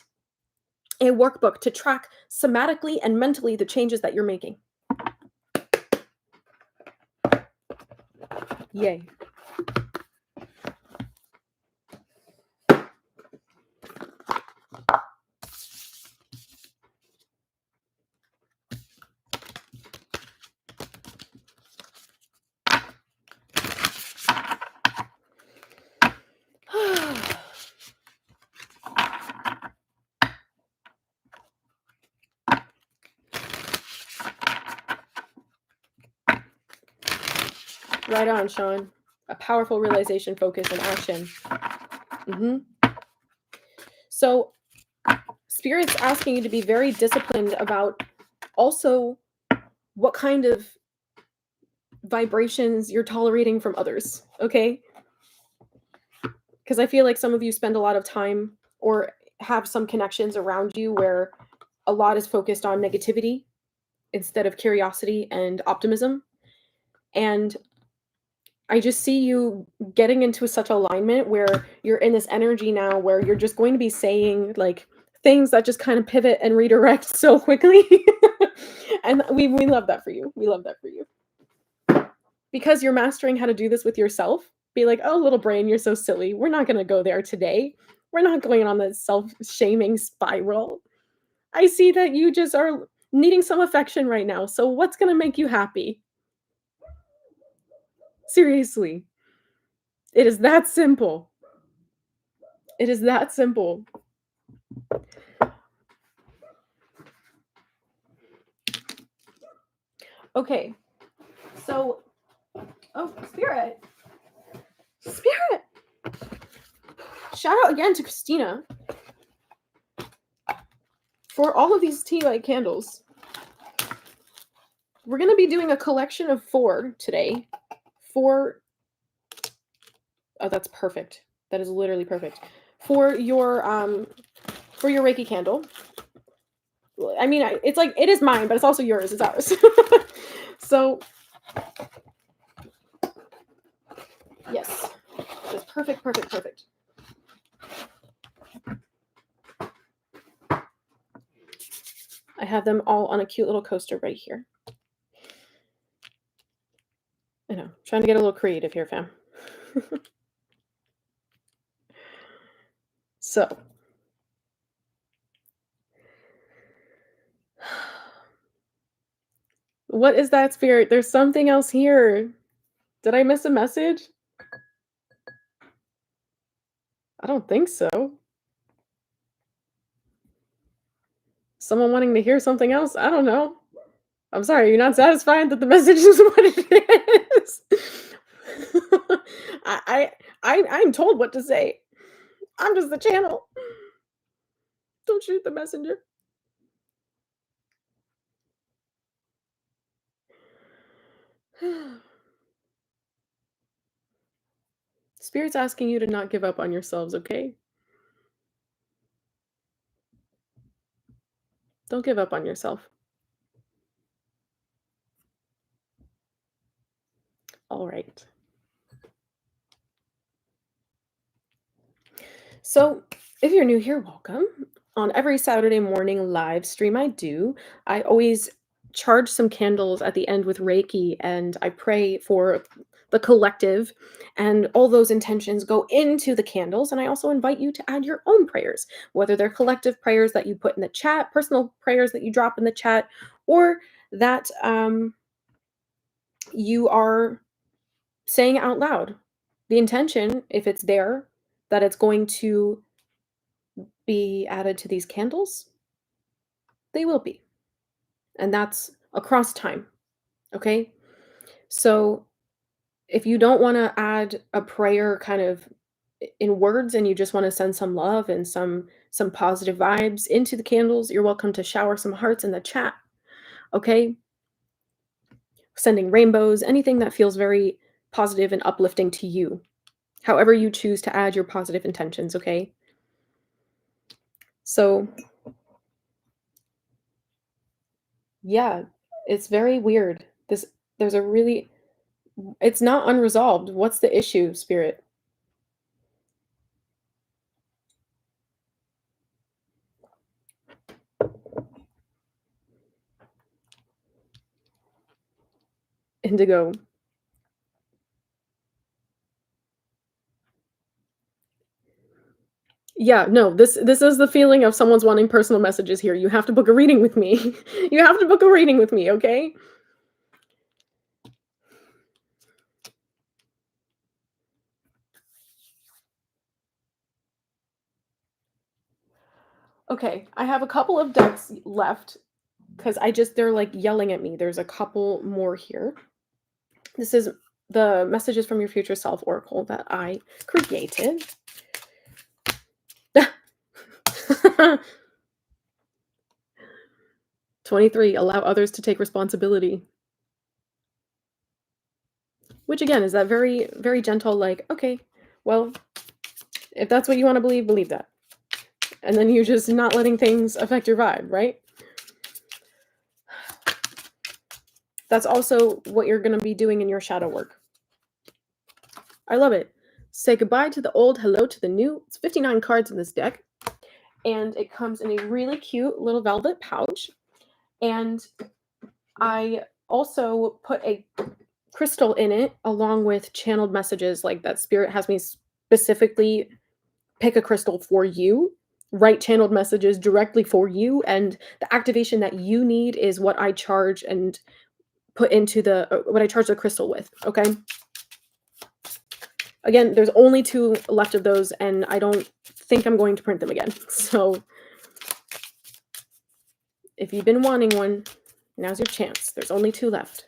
a workbook to track somatically and mentally the changes that you're making. Yay. Right on, Sean. A powerful realization, focus, and action. So, Spirit's asking you to be very disciplined about also what kind of vibrations you're tolerating from others, okay? Because I feel like some of you spend a lot of time or have some connections around you where a lot is focused on negativity instead of curiosity and optimism. And I just see you getting into such alignment where you're in this energy now where you're just going to be saying like things that just kind of pivot and redirect so quickly. And we love that for you. We love that for you. Because you're mastering how to do this with yourself. Be like, oh, little brain, you're so silly. We're not going to go there today. We're not going on the self-shaming spiral. I see that you just are needing some affection right now. So what's going to make you happy? Seriously. It is that simple. It is that simple. Okay. So, oh, Spirit. Spirit. Shout out again to Christina for all of these tea light candles. We're going to be doing a collection of 4 today. 4. Oh, that's perfect. That is literally perfect. For your for your Reiki candle. I mean, it's like, it is mine, but it's also yours. It's ours. So, yes. Just perfect, perfect, perfect. I have them all on a cute little coaster right here. I know, trying to get a little creative here, fam. So, what is that, spirit? There's something else here. Did I miss a message? I don't think so. Someone wanting to hear something else? I don't know. I'm sorry, you're not satisfied that the message is what it is. I'm told what to say. I'm just the channel. Don't shoot the messenger. Spirit's asking you to not give up on yourselves, okay? Don't give up on yourself. All right. So, if you're new here, welcome. On every Saturday morning live stream I always charge some candles at the end with Reiki, and I pray for the collective, and all those intentions go into the candles. And I also invite you to add your own prayers, whether they're collective prayers that you put in the chat, personal prayers that you drop in the chat, or that you are saying out loud. The intention, if it's there, that it's going to be added to these candles, they will be. And that's across time. Okay? So if you don't want to add a prayer kind of in words, and you just want to send some love and some positive vibes into the candles, you're welcome to shower some hearts in the chat. Okay? Sending rainbows, anything that feels very positive and uplifting to you. However you choose to add your positive intentions, okay? So yeah, it's very weird. There's a really, it's not unresolved. What's the issue, spirit? Indigo. Yeah, no, this is the feeling of someone's wanting personal messages here. You have to book a reading with me. You have to book a reading with me, okay? Okay, I have a couple of decks left because they're like yelling at me. There's a couple more here. This is the Messages from Your Future Self Oracle that I created. 23, allow others to take responsibility. Which again is that very, very gentle, like, okay, well, if that's what you want to believe, believe that. And then you're just not letting things affect your vibe, right? That's also what you're going to be doing in your shadow work. I love it. Say goodbye to the old, hello to the new. It's 59 cards in this deck. And it comes in a really cute little velvet pouch. And I also put a crystal in it along with channeled messages, like that spirit has me specifically pick a crystal for you, write channeled messages directly for you, and the activation that you need is what I charge and put into what I charge the crystal with, okay? Again, there's only 2 left of those, and I don't think I'm going to print them again. So if you've been wanting one, now's your chance. There's only 2 left.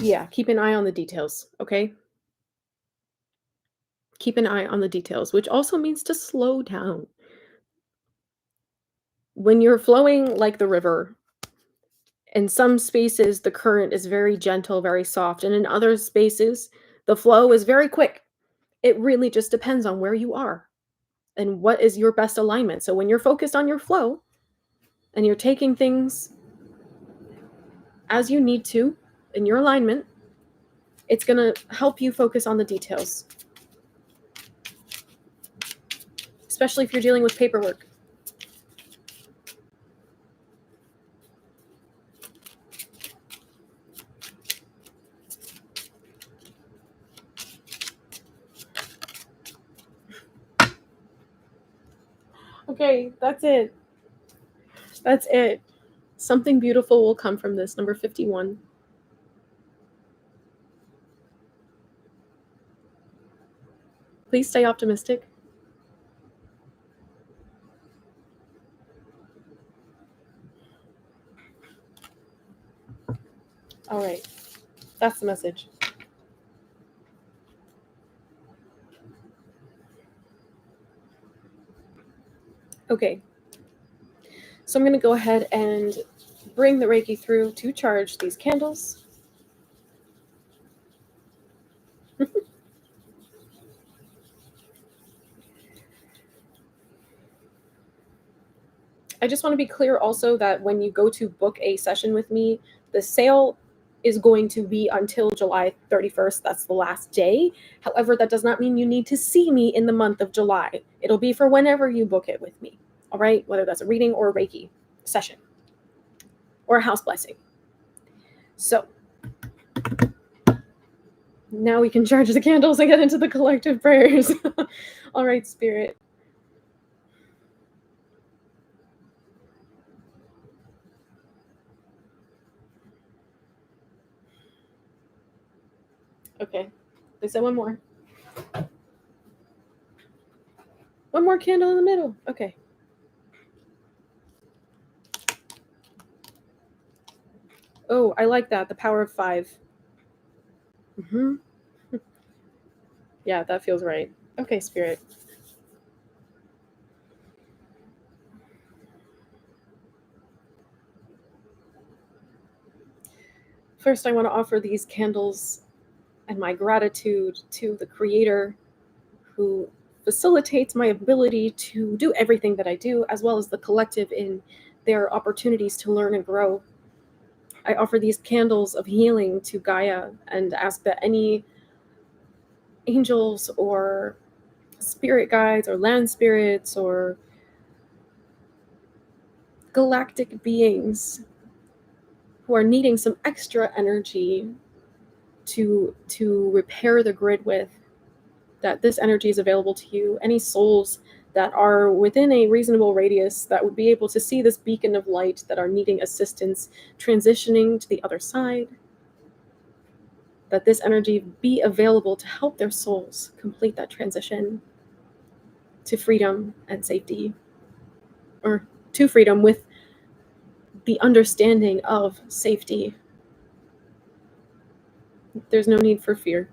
Yeah, keep an eye on the details, okay? Keep an eye on the details, which also means to slow down. When you're flowing like the river, In some spaces, the current is very gentle, very soft, and in other spaces, the flow is very quick. It really just depends on where you are and what is your best alignment. So when you're focused on your flow and you're taking things as you need to in your alignment, it's going to help you focus on the details, especially if you're dealing with paperwork. Okay, that's it. That's it. Something beautiful will come from this. Number 51. Please stay optimistic. All right. That's the message. Okay. So I'm going to go ahead and bring the Reiki through to charge these candles. I just want to be clear also that when you go to book a session with me, the sale is going to be until July 31st. That's the last day. However, that does not mean you need to see me in the month of July. It'll be for whenever you book it with me. All right? Whether that's a reading or a Reiki session or a house blessing. So now we can charge the candles and get into the collective prayers. All right, Spirit. Okay. They said one more. One more candle in the middle. Okay. Oh, I like that. The power of 5. Mm-hmm. Yeah, that feels right. Okay, Spirit. First, I want to offer these candles and my gratitude to the Creator who facilitates my ability to do everything that I do, as well as the collective in their opportunities to learn and grow. I offer these candles of healing to Gaia and ask that any angels or spirit guides or land spirits or galactic beings who are needing some extra energy to repair the grid with, that this energy is available to you. Any souls that are within a reasonable radius that would be able to see this beacon of light that are needing assistance transitioning to the other side, that this energy be available to help their souls complete that transition to freedom and safety, or to freedom with the understanding of safety. There's no need for fear.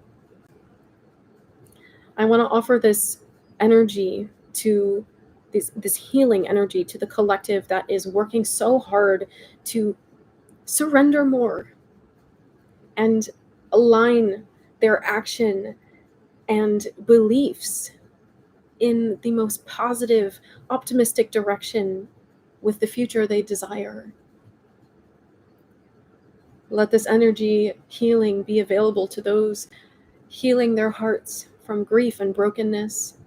I want to offer this energy to this healing energy to the collective that is working so hard to surrender more and align their action and beliefs in the most positive, optimistic direction with the future they desire. Let this energy healing be available to those healing their hearts from grief and brokenness,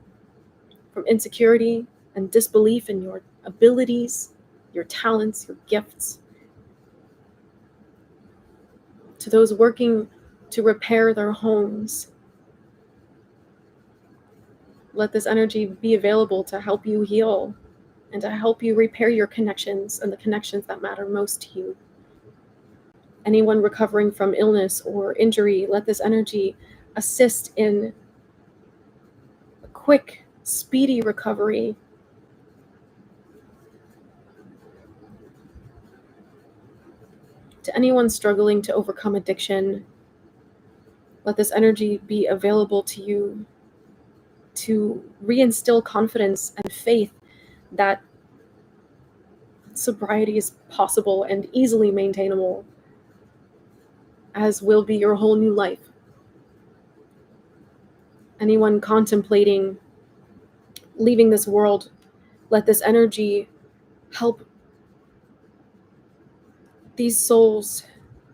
from insecurity and disbelief in your abilities, your talents, your gifts. To those working to repair their homes, let this energy be available to help you heal and to help you repair your connections and the connections that matter most to you. Anyone recovering from illness or injury, let this energy assist in a quick, speedy recovery. To anyone struggling to overcome addiction, let this energy be available to you to reinstill confidence and faith that sobriety is possible and easily maintainable, as will be your whole new life. Anyone contemplating leaving this world, let this energy help these souls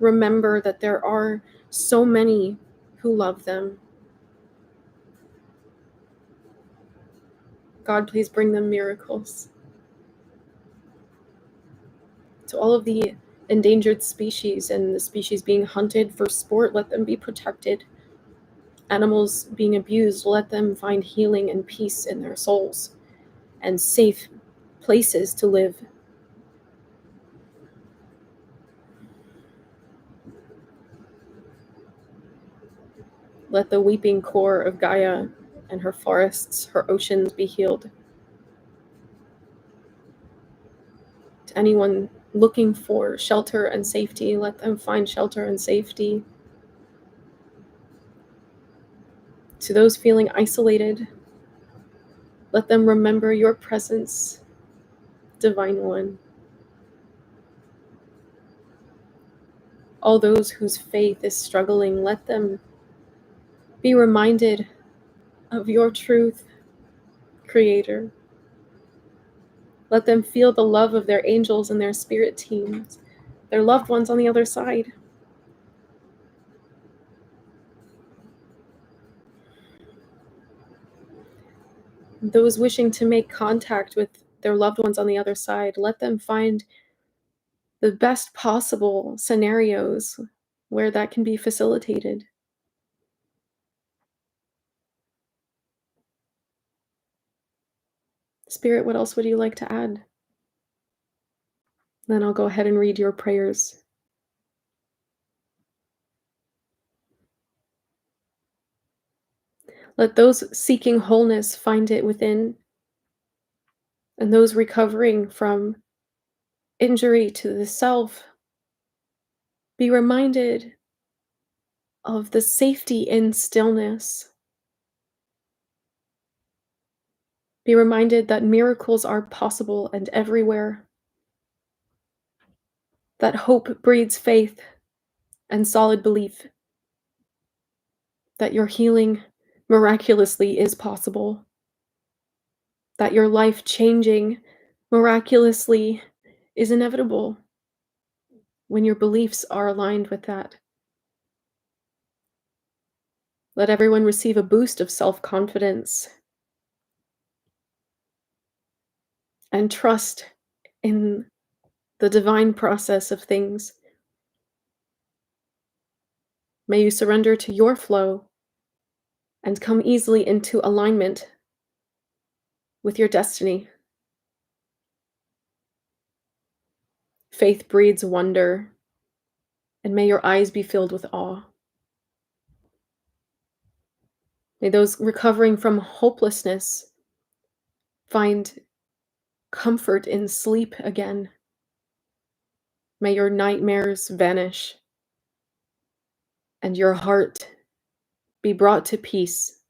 remember that there are so many who love them. God, please bring them miracles. To all of the endangered species and the species being hunted for sport, let them be protected. Animals being abused, let them find healing and peace in their souls and safe places to live. Let the weeping core of Gaia and her forests, her oceans be healed. To anyone looking for shelter and safety, let them find shelter and safety. To those feeling isolated, let them remember your presence, Divine One. All those whose faith is struggling, let them be reminded of your truth, Creator. Let them feel the love of their angels and their spirit teams, their loved ones on the other side. Those wishing to make contact with their loved ones on the other side, let them find the best possible scenarios where that can be facilitated. Spirit, what else would you like to add? Then I'll go ahead and read your prayers. Let those seeking wholeness find it within, and those recovering from injury to the self be reminded of the safety in stillness. Be reminded that miracles are possible and everywhere, that hope breeds faith and solid belief, that your healing miraculously is possible, that your life changing miraculously is inevitable when your beliefs are aligned with that. Let everyone receive a boost of self-confidence and trust in the divine process of things. May you surrender to your flow and come easily into alignment with your destiny. Faith breeds wonder, and may your eyes be filled with awe. May those recovering from hopelessness find comfort in sleep again. May your nightmares vanish and your heart be brought to peace.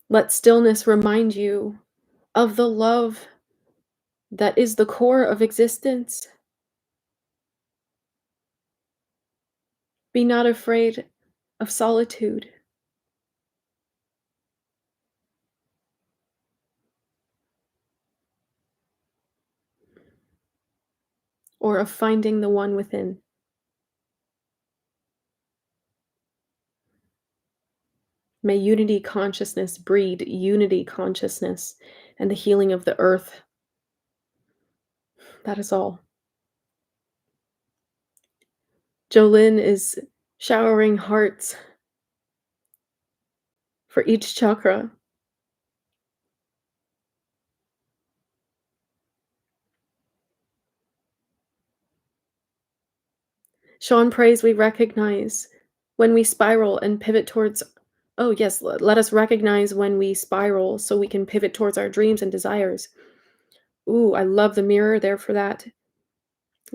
Let stillness remind you of the love that is the core of existence. Be not afraid of solitude. Or of finding the one within. May unity consciousness breed unity consciousness and the healing of the earth. That is all. Jolynn is showering hearts for each chakra. Sean prays we recognize when we spiral and pivot towards, oh yes, let us recognize when we spiral so we can pivot towards our dreams and desires. Ooh, I love the mirror there for that.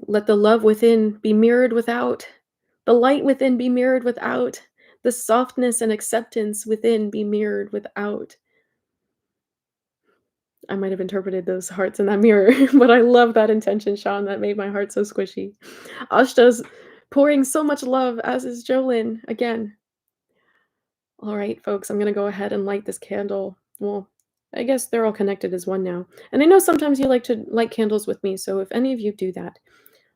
Let the love within be mirrored without, the light within be mirrored without, the softness and acceptance within be mirrored without. I might have interpreted those hearts in that mirror, but I love that intention, Sean. That made my heart so squishy. Ashta's pouring so much love, as is Jolyn. Again. All right, folks, I'm gonna go ahead and light this candle. Well, I guess they're all connected as one now. And I know sometimes you like to light candles with me, so if any of you do that,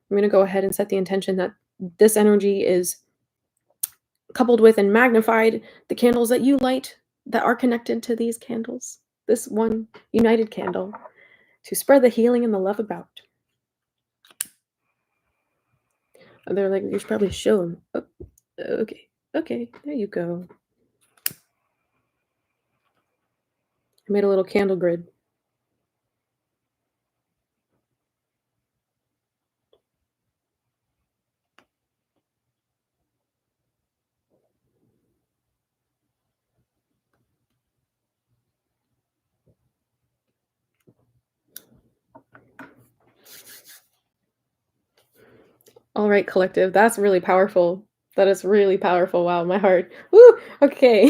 I'm gonna go ahead and set the intention that this energy is coupled with and magnified the candles that you light that are connected to these candles. This one united candle to spread the healing and the love about. And they're like, you should probably show them. Oh, okay, there you go. I made a little candle grid. All right, collective. That's really powerful. That is really powerful. Wow, my heart. Woo! Okay.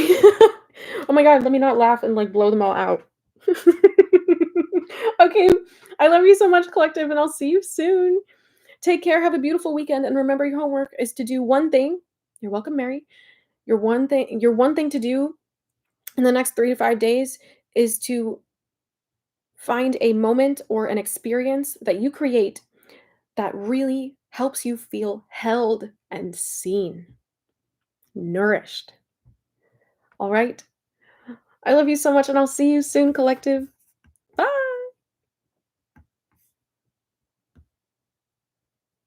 Oh my god, let me not laugh and like blow them all out. Okay. I love you so much, collective, and I'll see you soon. Take care. Have a beautiful weekend. And remember, your homework is to do one thing. You're welcome, Mary. Your one thing to do in the next 3 to 5 days is to find a moment or an experience that you create that really helps you feel held and seen, nourished. All right. I love you so much, and I'll see you soon, collective. Bye.